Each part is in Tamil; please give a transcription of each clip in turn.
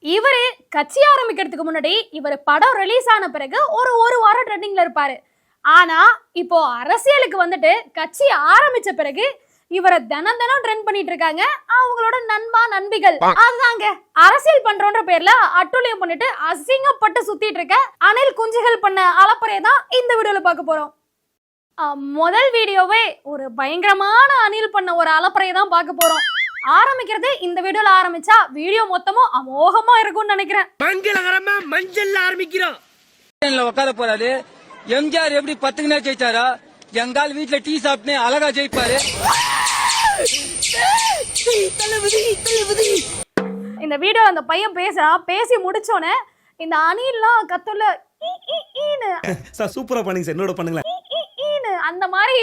இவரு கட்சி ஆரம்பிக்கிறதுக்கு முன்னாடி இவர் படம் ரிலீஸ் ஆன பிறகு ஒரு வாரம் ட்ரெண்டிங்ல இருப்பாரு. ஆனா இப்போ அரசியலுக்கு வந்துட்டு கட்சி ஆரம்பிச்ச பிறகு இவரை தினம் ட்ரெண்ட் பண்ணிட்டு இருக்காங்க அவங்களோட நண்பிகள். அதுதாங்க அரசியல் பண்றோன்ற பேர்ல அட்டுழியம் பண்ணிட்டு அசிங்கப்பட்டு சுத்திட்டு இருக்க அணில் குஞ்சுகள் பண்ண அலப்பறையை தான் இந்த வீடியோல பார்க்க போறோம். முதல் வீடியோவே ஒரு பயங்கரமான அணில் பண்ண ஒரு அலப்பறையை தான் பார்க்க போறோம். ஆரம்பிக்கிறது இந்த வீடியோல ஆரம்பிச்சா வீடியோ மொத்தமும் அமோகமா இருக்கும்னு நினைக்கிறேன். மங்களகரமா மஞ்சள்ல ஆரம்பிக்கிறோம். உட்கார போறாரு எம்ஜிஆர் எப்படி 10 நாள் ஜெயிச்சாரா எங்கால் வீட்டுல டீ சாப்பிட்டு அழகா ஜெயிப்பாரு. இந்த வீடியோ அந்த பையன் பேசி முடிச்சோன்னே இந்த அணில்லாம் கத்துல சூப்பரா பண்ணீங்க சார், என்னோட பண்ணுங்களேன் அந்த மாதிரி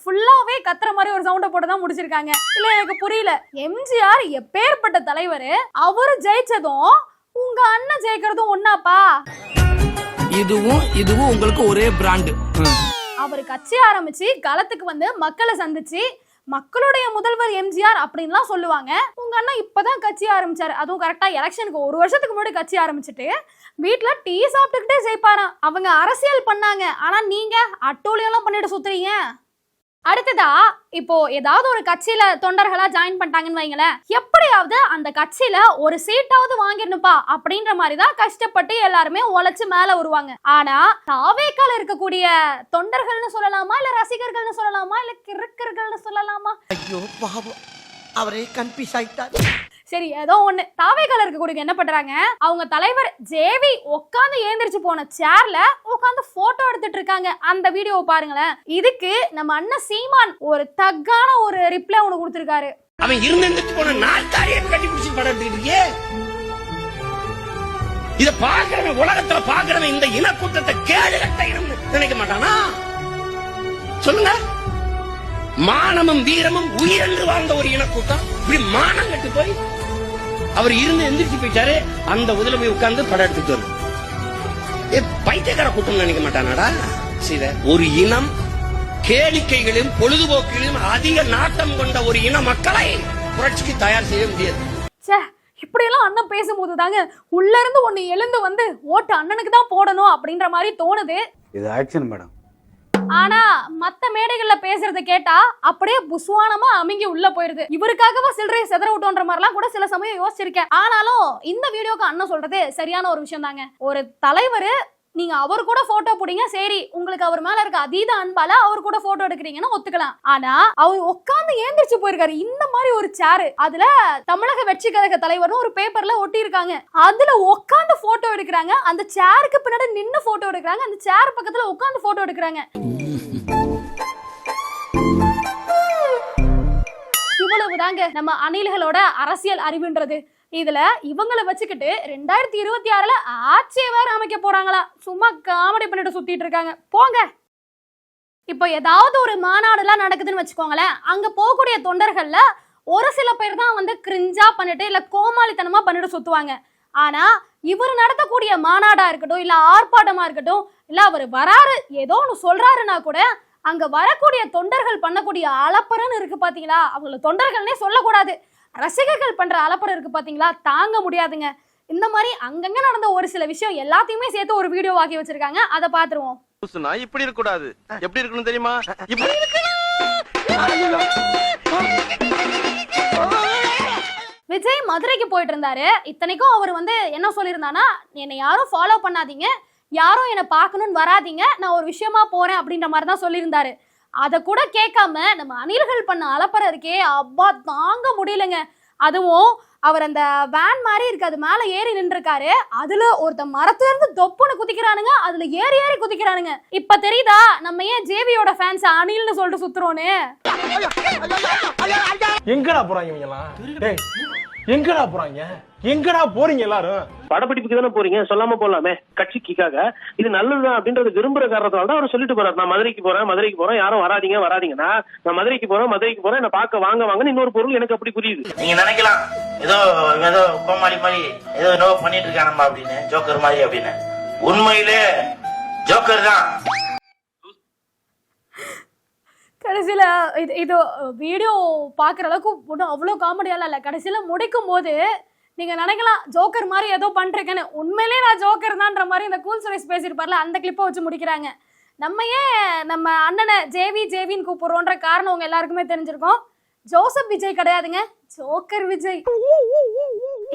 ஃபுல்லாவே கத்துற மாதிரி ஒரு சவுண்ட போட்டு தான் முடிச்சிருக்காங்க. இல்ல எனக்கு புரியல, எம்ஜிஆர் எப்பேற்பட்ட தலைவர், அவரு ஜெயிச்சதும் உங்க அண்ணன் ஜெயிக்கிறதும் ஒன்னாப்பா? இதுவும் உங்களுக்கு ஒரே பிராண்ட். அவர் கட்சி ஆரம்பிச்சு களத்துக்கு வந்து மக்களை சந்திச்சு மக்களுடைய முதல்வர் எம்ஜிஆர் அப்படின்லாம் சொல்லுவாங்க. உங்க அண்ணா இப்பதான் கட்சி ஆரம்பிச்சாரு, அதுவும் கரெக்டா எலெக்ஷனுக்கு 1 வருஷத்துக்கு முன்னாடி கட்சி ஆரம்பிச்சுட்டு வீட்டுல டீ சாப்பிட்டுக்கிட்டே ஜெயிப்பாராம். அவங்க அரசியல் பண்ணாங்க, ஆனா நீங்க அட்டூழியெல்லாம் பண்ணிட்டு சுத்துறீங்க. அடுத்ததா இப்போ ஏதாவது ஒரு கட்சியில தொண்டர்களா ஜாயின் பண்ணிட்டாங்கன்னு வைங்களேன், எப்படியாவது அந்த கட்சியில ஒரு சீட்டாவது வாங்கிடணுப்பா அப்படின்ற மாதிரி தான் கஷ்டப்பட்டு எல்லாருமே உழைச்சு மேல வருவாங்க. ஆனா தாவேக்கால இருக்கக்கூடிய தொண்டர்கள்னு சொல்லலாமா, இல்ல ரசிகர்கள்னு சொல்லலாமா, இல்ல கிறுக்கர்கள்னு சொல்லலாமா? ஐயோ பாவம், அவரே கன்ஃபியூஸ் ஆயிட்டார். சரி, ஏதோ ஒண்ணு. தாவேக்கால இருக்கக்கூடிய என்ன பண்றாங்க, அவங்க தலைவர் ஜேவி உட்காந்து ஏந்திரிச்சு போன சேர்ல உட்காந்து போட்டோ எடுத்துட்டு இருக்காங்க. அந்த வீடியோவை பாருங்களேன். இதுக்கு நம்ம அண்ணன் சீமான் ஒரு தக்கான ஒரு ரிப்ளை ஒண்ணு கொடுத்திருக்காரு. அவன் இருந்துட்டு போன நாட்டாரியை கட்டி பிடிச்சி படம் எடுத்துக்கிட்டே இத பாக்குறவன், உலகத்துல பாக்குறவன் இந்த இனக்கூட்டத்தை கேடு கட்ட இனம் நினைக்க மாட்டானா? சொல்லுங்க. மானமும் வீரமும் உயிரென்று வாழ்ந்த ஒரு இனக்கூட்டம் இப்படி மானம் கட்டு போய் அவர் இருந்து எந்திரிச்சு போயிட்டாரு. அந்த உதல போய் உட்கார்ந்து படம் எடுத்துட்டு வரும். பைத்தியக்கார கூட்டம் நினைக்க மாட்டானாடா? ஒரு இனம் கேளிக்கைகளையும் பொழுதுபோக்குகளையும் அதிக நாட்டம் கொண்ட ஒரு இன மக்களை புரட்சிக்கு தயார் செய்ய முடியாது. இப்படி எல்லாம் அண்ணன் பேசும்போது தாங்க உள்ள இருந்து ஒண்ணு எழுந்து வந்து ஓட்டு அண்ணனுக்கு தான் போடணும் அப்படின்ற மாதிரி தோணுது. இது ஆக்சன் மேடம். ஆனா மத்த மேடைகள்ல பேசுறத கேட்டா அப்படியே புஸ்வானமா அமுங்கி உள்ள போயிருது. இவருக்காகவா சில்லறையை செதற விட்டோன்ற மாதிரிலாம் கூட சில சமயம் யோசிச்சிருக்கேன். ஆனாலும் இந்த வீடியோக்கு அண்ணன் சொல்றது சரியான ஒரு விஷயம் தாங்க. ஒரு தலைவர், நீங்க அவர் கூட போட்டோ போடுங்க, சரி, உங்களுக்கு அவர் மேல இருக்க அதீத அன்பால அவர் கூட போட்டோ எடுக்கிறீங்கன்னு ஒத்துக்கலாம். ஆனா அவர் உட்கார்ந்து ஏந்திரிச்சு போயிருக்காரு இந்த மாதிரி ஒரு சேரு, அதுல தமிழக வெற்றி கழக தலைவர்னு ஒரு பேப்பர்ல ஒட்டி இருக்காங்க, அதுல உட்கார்ந்து போட்டோ எடுக்கிறாங்க. அந்த சேருக்கு பின்னாடி நின்னு போட்டோ எடுக்கிறாங்க, அந்த சேர் பக்கத்துல உட்கார்ந்து போட்டோ எடுக்கிறாங்க. இவ்வளவுதாங்க நம்ம அணில்களோட அரசியல் அறிவுன்றது. இதுல இவங்களை வச்சுக்கிட்டு 2026ல ஆட்சியை வேற அமைக்க போறாங்களா? சும்மா காமெடி பண்ணிட்டு சுத்திட்டு இருக்காங்க போங்க. இப்போ ஏதாவது ஒரு மாநாடு எல்லாம் நடக்குதுன்னு வச்சுக்கோங்களேன், அங்க போகக்கூடிய தொண்டர்கள்ல ஒரு சில பேர் தான் வந்து கிரிஞ்சா பண்ணிட்டு இல்ல கோமாளித்தனமா பண்ணிட்டு சுத்துவாங்க. ஆனா இவர் நடத்தக்கூடிய மாநாடா இருக்கட்டும், இல்ல ஆர்ப்பாட்டமா இருக்கட்டும், இல்ல அவர் வராரு ஏதோ ஒண்ணு சொல்றாருன்னா கூட அங்க வரக்கூடிய தொண்டர்கள் பண்ணக்கூடிய அலப்பறன்னு இருக்கு பாத்தீங்களா, அவங்கள தொண்டர்கள்னே சொல்லக்கூடாது, ரசிகர்கள் பண்ற அலப்பறம் இருக்கு பாத்தீங்களா, தாங்க முடியாதுங்க. இந்த மாதிரி அங்கங்க நடந்த ஒரு சில விஷயம் எல்லாத்தையுமே சேர்த்து ஒரு வீடியோ ஆக்கி வச்சிருக்காங்க, அதை பாத்துருவோம். இப்படி இருக்க கூடாது, எப்படி இருக்கணும் தெரியுமா? விஜய் மதுரைக்கு போயிட்டு இருந்தாரு. இத்தனைக்கும் அவர் வந்து என்ன சொல்லியிருந்தானா, என்னை யாரும் ஃபாலோ பண்ணாதீங்க, யாரும் என்னை பார்க்கணும்னு வராதீங்க, நான் ஒரு விஷயமா போறேன் அப்படின்ற மாதிரி தான் சொல்லியிருந்தாரு. அதை கூட கேட்காம நம்ம அணில்கள் பண்ண அலப்பறை இருக்கே, அப்பா தாங்க முடியலங்க. அதுவும் அவர் அந்த வேன் மாதிரி இருக்கு, அது மேல ஏறி நின்றுருக்காரு, அதுல ஒருத்த மரத்துல இருந்து தொப்புன்னு குதிக்கிறானுங்க, அதுல ஏறி குதிக்கிறானுங்க. இப்ப தெரியுதா நம்ம ஏன் ஜேவியோட ஃபேன்ஸ் அணில்னு சொல்லிட்டு சுத்துறோன்னு. எங்கடா போறாங்க இவங்கலாம்? எங்கடா போறாங்க? எங்கடா போறீங்க எல்லாரும்? படப்பிடிப்புக்கு தானே போறீங்க, சொல்லாம போலாமே. கட்சிக்காக இது நல்லதுதான் அப்படின்றது விரும்புற காரணத்தால தான் அவர் சொல்லிட்டு போறாரு. நான் மதுரைக்கு போறேன், யாரும் வராதீங்கன்னா நான் மதுரைக்கு போறேன், என்ன பார்க்க வாங்கன்னு இன்னொரு பொருள் எனக்கு அப்படி புரியுது. நீங்க நினைக்கலாம் ஏதோ கோமாளி மாதிரி ஏதோ பண்ணிட்டு இருக்கானம்மா அப்படின்னு, ஜோக்கர் மாதிரி அப்படின்னு. உண்மையிலே ஜோக்கர் தான். கடைசியில இது வீடியோ பாக்குற அளவுக்கு ஒன்றும் அவ்வளோ காமெடியாலாம் இல்லை. கடைசியில முடிக்கும் போது நீங்க நினைக்கலாம் ஜோக்கர் மாதிரி ஏதோ பண்றேன்னு, உண்மையிலேயே நான் ஜோக்கர் தான்ற மாதிரி இந்த கூல் சுரேஷ் பேசியிருப்பார்ல, அந்த கிளிப்பை வச்சு முடிக்கிறாங்க. நம்ம ஏன் நம்ம அண்ணனை ஜேவின்னு கூப்பிடுறோன்ற காரணம் உங்க எல்லாருக்குமே தெரிஞ்சிருக்கும். ஜோசப் விஜய் கிடையாதுங்க, ஜோக்கர் விஜய்.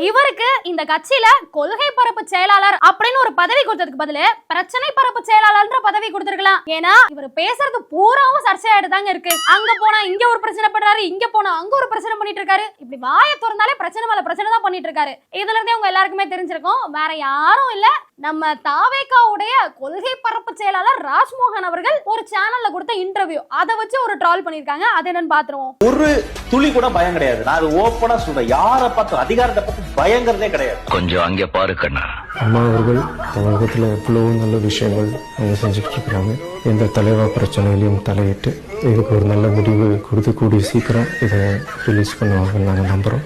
இவருக்கு இந்த கட்சியில கொள்கை பரப்பு செயலாளர் அப்படின்னு ஒரு பதவி கொடுத்ததுக்கு பதிலு பிரச்சனை பரப்பு செயலாளர்ன்ற பதவி கொடுத்திருக்கலாம். ஏன்னா இவர் பேசுறது பூராவும் சர்ச்சையாயிட்டு தாங்க இருக்கு. அங்க போனா இங்க ஒரு பிரச்சனை பண்றாரு, இங்க போனா அங்க ஒரு பிரச்சனை பண்ணிட்டு இருக்காரு. இப்படி வாயை திறந்தாலே பிரச்சனை மேல பிரச்சனை தான் பண்ணிட்டு இருக்காரு. இதுல இருந்தே உங்க எல்லாருக்குமே தெரிஞ்சிருக்கும், வேற யாரும் இல்ல, நம்ம தாவேகாவுடைய கொள்கை பரப்பு செயலாளர் ராஜ்மோகன் அவர்கள் ஒரு சேனல்ல கொடுத்த இன்டர்வியூ, அதை வச்சு ஒரு ட்ரால் பண்ணிருக்காங்க. அது என்னன்னு பாத்துருவோம். ஒரு துளி கூட பயம் கிடையாது. நான் அது ஓப்பனா சொல்றேன், யாரை பார்த்து அதிகாரத்தை பத்தி பயங்கரதே கிடையாது. கொஞ்சம் அங்கே பாரு கண்ணா. அம்மா அவர்கள் தமிழகத்தில் எவ்வளவு நல்ல விஷயங்கள் அவங்க செஞ்சுட்டு இருக்கிறாங்க. எந்த தலைவா பிரச்சனையிலையும் தலையிட்டு இதுக்கு ஒரு நல்ல முடிவு கொடுத்து கூடிய சீக்கிரம் இதை ரிலீஸ் பண்ணுவாங்கன்னு நாங்கள் நம்புறோம்.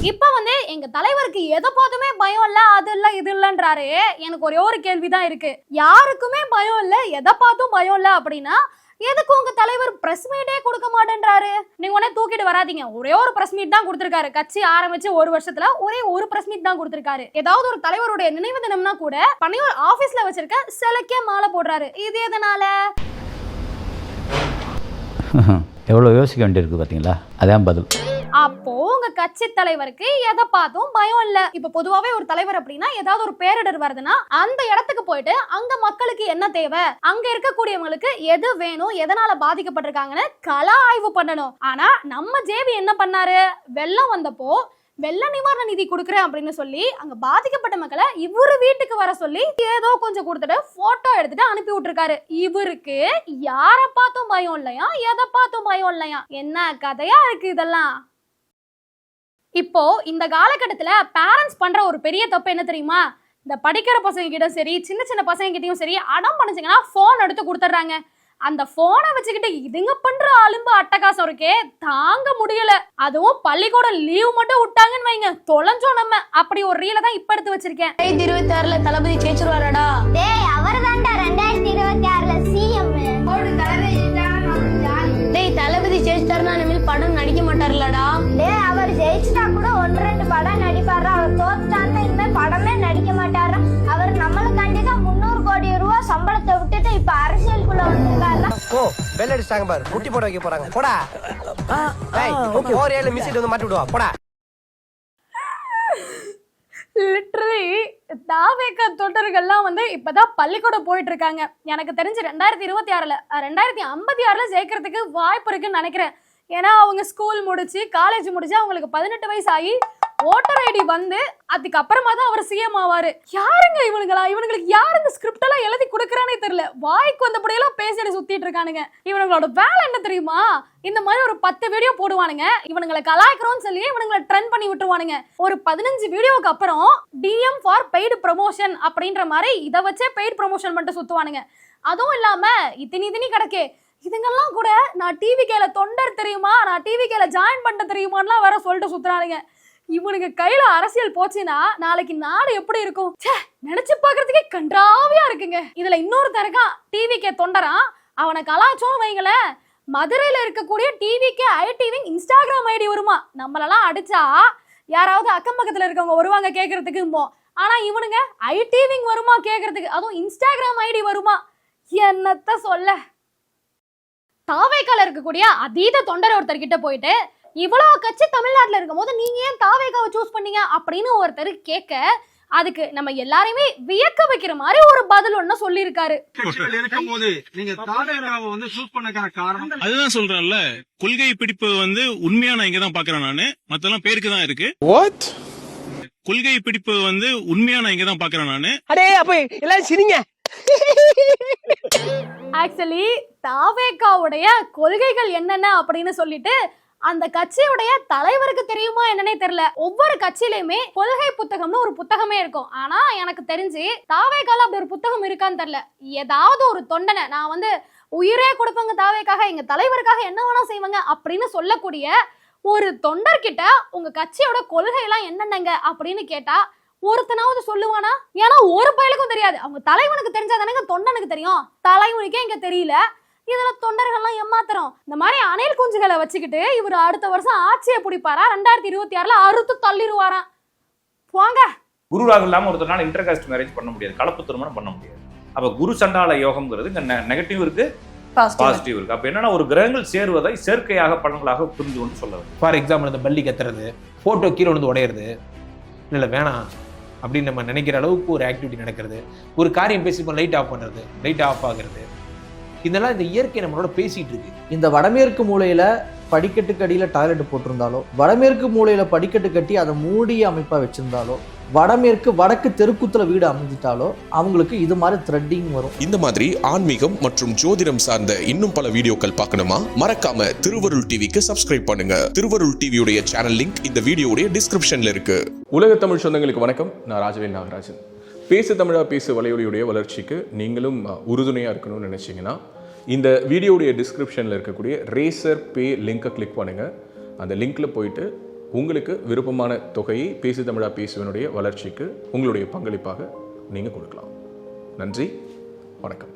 இப்ப வந்து எங்க தலைவருக்கு எதை பார்த்துமே பயம் இல்ல, அது இல்ல இது இல்லன்றாரு. எனக்கு ஒரே ஒரு கேள்விதான் இருக்கு, யாருக்குமே பயம் இல்ல, எதை பார்த்தும் பயம் இல்ல அப்படின்னா எதுக்கு உங்க தலைவர் பிரஸ் மீட்டே கொடுக்க மாட்டேன்றாரு? நீங்க உடனே தூக்கிட்டு வராதீங்க. ஒரே ஒரு பிரஸ் மீட் தான் கொடுத்திருக்காரு. கட்சி ஆரம்பிச்சு ஒரு வருஷத்துல ஒரே ஒரு பிரஸ் மீட் தான் கொடுத்திருக்காரு. ஏதாவது ஒரு தலைவருடைய நினைவு தினம்னா கூட பனையூர் ஆபீஸ்ல வச்சிருக்க சிலைக்கே மாலை போடுறாரு. இது எதனால? எவ்வளவு யோசிக்க வேண்டியிருக்கு பாத்தீங்களா? அதான் பதில். அப்போ உங்க கட்சி தலைவருக்கு எதை பார்த்தும் பயம் இல்ல. இப்ப பொதுவாவே ஒரு தலைவர் அப்படின்னா ஏதாவது ஒரு பேரிடர் வருதுன்னா அந்த இடத்துக்கு போயிட்டு அங்க மக்களுக்கு என்ன தேவை, அங்க இருக்கக்கூடியவங்களுக்கு எது வேணும், எதனால பாதிக்கப்பட்டிருக்காங்கன்னு கள ஆய்வு பண்ணணும். ஆனா நம்ம ஜேவி என்ன பண்ணாரு, வெள்ளம் வந்தப்போ வெள்ள நிவாரண நிதி கொடுக்குறேன் அப்படின்னு சொல்லி அங்க பாதிக்கப்பட்ட மக்களை இவரு வீட்டுக்கு வர சொல்லி ஏதோ கொஞ்சம் கொடுத்துட்டு போட்டோ எடுத்துட்டு அனுப்பி விட்டுருக்காரு. இவருக்கு யாரை பார்த்தும் பயம் இல்லையா, எதை பார்த்தும் பயம் இல்லையா? என்ன கதையா இருக்கு இதெல்லாம்? இப்போ இந்த காலகட்டத்துல பேரண்ட்ஸ் பண்ற ஒரு பெரிய தப்பு என்ன தெரியுமா? இந்த படிக்கிற பசங்க கிட்ட சரி, சின்ன சின்ன பசங்க கிட்டயும் சரி, அடம் பண்ணிச்சிங்கன்னா போன் எடுத்து கொடுத்துட்றாங்க. அந்த போனை வச்சுக்கிட்டு இதுங்க பண்ற அலும்பு அட்டகாசம் இருக்கே, தாங்க முடியல. அதுவும் பள்ளிக்கூட லீவ் மட்டும் விட்டாங்கன்னு வைங்க, தொலைஞ்சோம் நம்ம. அப்படி ஒரு ரீல தான் இப்ப எடுத்து வச்சிருக்கேன். 2026ல தளபதி ஜெயிச்சிருவாரடா. டேய் அவர்தான்டா 2026ல சிஎம். டேய் தளபதி ஜெயிச்சிட்டாருன்னா இனிமேல் படம் நடிக்க மாட்டாருலடா. டேய் அவர் ஜெயிச்சிட்டா கூட 1-2 படம் நடிப்பாரா, அவர் தோத்துட்டாருன்னா இனிமேல் படமே நடிக்க மாட்டாரா. அவர் நம்மளுக்காண்டி தான் 300 கோடி ரூபாய் சம்பளத்தை விட்டுட்டு இப்ப அரசியலுக்குள்ள வந்திருக்காருல. ஓ பெல் அடிச்சாங்க பாரு, முட்டி போட வைக்க போறாங்க. போடா ஓரேல மிஸ்ஸிட்டு வந்து மாட்டி விடுவா. போடா. லிட்டரலி தாவேக தொண்டர்கள்லாம் வந்து இப்பதான் பள்ளிக்கூடம் போயிட்டு இருக்காங்க. எனக்கு தெரிஞ்சு 2056ல ஜெயிக்கிறதுக்கு வாய்ப்பு இருக்குன்னு நினைக்கிறேன். ஏன்னா அவங்க ஸ்கூல் முடிச்சு காலேஜ் முடிச்சு அவங்களுக்கு 18 வயசு ஆகி ஓட்டர் ஐடி வந்து அதுக்கப்புறமா தான் அவர் சிஎம் ஆவாரு. யாருங்க இவனுங்களா? இவனுங்களுக்கு யாரு இந்த ஸ்கிரிப்ட் எல்லாம் எழுதி கொடுக்கறானே தெரியல. வாய்க்கு வந்தபடியெல்லாம் பேசிட்டு சுத்திட்டு இருக்கானுங்க. இவனுங்களோட வேலை என்ன தெரியுமா? இந்த மாதிரி ஒரு 10 வீடியோ போடுவானுங்க, இவனுங்களை கலாய்க்கிறோம்னு சொல்லி இவனுங்களை ட்ரெண்ட் பண்ணி விட்டுருவானுங்க. ஒரு 15 வீடியோக்கு அப்புறம் டிஎம் ஃபார் பெய்டு ப்ரமோஷன் அப்படின்ற மாதிரி இதை வச்சே பெய்டு ப்ரமோஷன் மட்டும் சுத்துவானுங்க. அதுவும் இல்லாம இத்தினி கிடக்கே இதுங்கெல்லாம் கூட நான் டிவிகேல தொண்டர் தெரியுமா, நான் டிவிகேல ஜாயின் பண்ண தெரியுமான்லாம் வேற சொல்லிட்டு சுத்துறானுங்க. இவனுக்கு கையில அரசியல் போச்சுன்னா நாளைக்கு நாடு எப்படி இருக்கும் நினைச்சு பாக்குறதுக்கே கன்றாவியா இருக்குங்க. இதுல இன்னொரு தரக்கான் டிவிகே தொண்டரா, அவனை கலாச்சோன்னு வைங்களேன், மதுரையில இருக்கக்கூடிய டிவிகே ஐடிவிங் இன்ஸ்டாகிராம் ஐடி வருமா. நம்மளெல்லாம் அடிச்சா யாராவது அக்கம் பக்கத்துல இருக்கவங்க வருவாங்க கேட்கறதுக்கு. ஆனா இவனுங்க ஐடிவிங் வருமா கேட்கறதுக்கு, அதுவும் இன்ஸ்டாகிராம் ஐடி வருமா. என்னத்த சொல்ல. தாவேக்கால இருக்கக்கூடிய அதீத தொண்டர் ஒருத்தர் கிட்ட போயிட்டு இவ்வளவு கட்சி தமிழ்நாட்டுல இருக்கும் போது நீங்க ஏன் தாவேக்காவை சூஸ் பண்ணீங்க அப்படின்னு ஒருத்தர் கேட்க, அதுக்கு நம்ம எல்லாரையுமே வியக்க வைக்கிற மாதிரி ஒரு பதில் ஒண்ணு சொல்லி இருக்காரு. அதுதான் சொல்றேன்ல, கொள்கை பிடிப்பு வந்து உண்மையா நான் இங்கதான் பாக்குறேன். நானு மத்தெல்லாம் பேருக்கு தான் இருக்கு. கொள்கை பிடிப்பு வந்து உண்மையா நான் இங்கதான் பாக்குறேன். நானு அடே அப்ப எல்லாரும் சிரிங்க. ஆக்சுவலி தாவேக்காவுடைய கொள்கைகள் என்னென்ன அப்படின்னு சொல்லிட்டு அந்த கட்சியுடைய தலைவருக்கு தெரியுமா என்னன்னே தெரியல. ஒவ்வொரு கட்சியிலுமே கொள்கை புத்தகம்னு ஒரு புத்தகமே இருக்கும். ஆனா எனக்கு தெரிஞ்சு தாவேக்கால அப்படி ஒரு புத்தகம் இருக்கான்னு தெரியல. ஏதாவது ஒரு தொண்டனை நான் வந்து உயிரே கொடுப்பேங்க தாவேக்காக, எங்க தலைவருக்காக என்ன வேணா செய்வாங்க அப்படின்னு சொல்லக்கூடிய ஒரு தொண்டர்கிட்ட உங்க கட்சியோட கொள்கை எல்லாம் என்னென்னங்க அப்படின்னு கேட்டா ஒருத்தனாவது சொல்லுவானா? ஏன்னா ஒரு பயலுக்கும் தெரியாது. அவங்க தலைவனுக்கு தெரிஞ்சாதானங்க தொண்டனுக்கு தெரியும். தலைவனுக்கே இங்க தெரியல. இதுல தொண்டர்கள்லாம் ஏமாத்துறோம். இந்த மாதிரி அணில் குஞ்சுகளை வச்சுக்கிட்டு இவர் அடுத்த வருஷம் ஆட்சியை பிடிப்பாரா, 2026ல அறுத்து தள்ளிடுவாராம். போங்க. குரு ராகு இல்லாம ஒருத்தனால இன்டர் காஸ்ட் மேரேஜ் பண்ண முடியாது, கலப்பு திருமணம் பண்ண முடியாது. அப்ப குரு சண்டால யோகம்ங்கிறது இங்க நெகட்டிவ் இருக்கு, பாசிட்டிவ் இருக்கு. அப்ப என்னன்னா ஒரு கிரகங்கள் சேருவதை சேர்க்கையாக பலன்களாக புரிஞ்சு கொண்டு சொல்ல வேண்டும். ஃபார் எக்ஸாம்பிள் இந்த பள்ளி கத்துறது, போட்டோ கீழே வந்து உடையிறது, இல்லை வேணாம் அப்படின்னு நம்ம நினைக்கிற அளவுக்கு ஒரு ஆக்டிவிட்டி நடக்கிறது, ஒரு காரியம் பேசி லைட் ஆஃப் பண்ணுறது, லைட் ஆஃப் ஆகிறது, இதெல்லாம் இந்த இயற்கை நம்மளோட பேசிட்டு இருக்கு. இந்த வடமேற்கு மூலையில படிக்கட்டுக்கு அடியில் டாய்லெட் போட்டிருந்தாலோ, வடமேற்கு மூலையில படிக்கட்டு கட்டி அதை மூடிய அமைப்பாக வச்சிருந்தாலோ, வடக்கு தெருக்குத்துல வீடு அமைஞ்சிட்டாலோ அவங்களுக்கு இது மாதிரி த்ரெட்டிங் வரும். இந்த மாதிரி ஆன்மீகம் மற்றும் ஜோதிடம் சார்ந்த இன்னும் பல வீடியோக்கள் பார்க்கணுமா? மறக்காம திருவருள் டிவிக்கு சப்ஸ்கிரைப் பண்ணுங்க. திருவருள் டிவியுடைய சேனல் லிங்க் இந்த வீடியோடைய டிஸ்கிரிப்ஷன்ல இருக்கு. உலக தமிழ் சொந்தங்களுக்கு வணக்கம். நான் ராஜவேல் நாகராஜன். பேசு தமிழா பேசு வலையொலியுடைய வளர்ச்சிக்கு நீங்களும் உறுதுணையாக இருக்கணும்னு நினச்சிங்கன்னா இந்த வீடியோடைய டிஸ்கிரிப்ஷனில் இருக்கக்கூடிய ரேசர் பே லிங்கை கிளிக் பண்ணுங்கள். அந்த லிங்க்கில் போயிட்டு உங்களுக்கு விருப்பமான தொகையை பேசு தமிழா பேசுவனுடைய வளர்ச்சிக்கு உங்களுடைய பங்களிப்பாக நீங்கள் கொடுக்கலாம். நன்றி, வணக்கம்.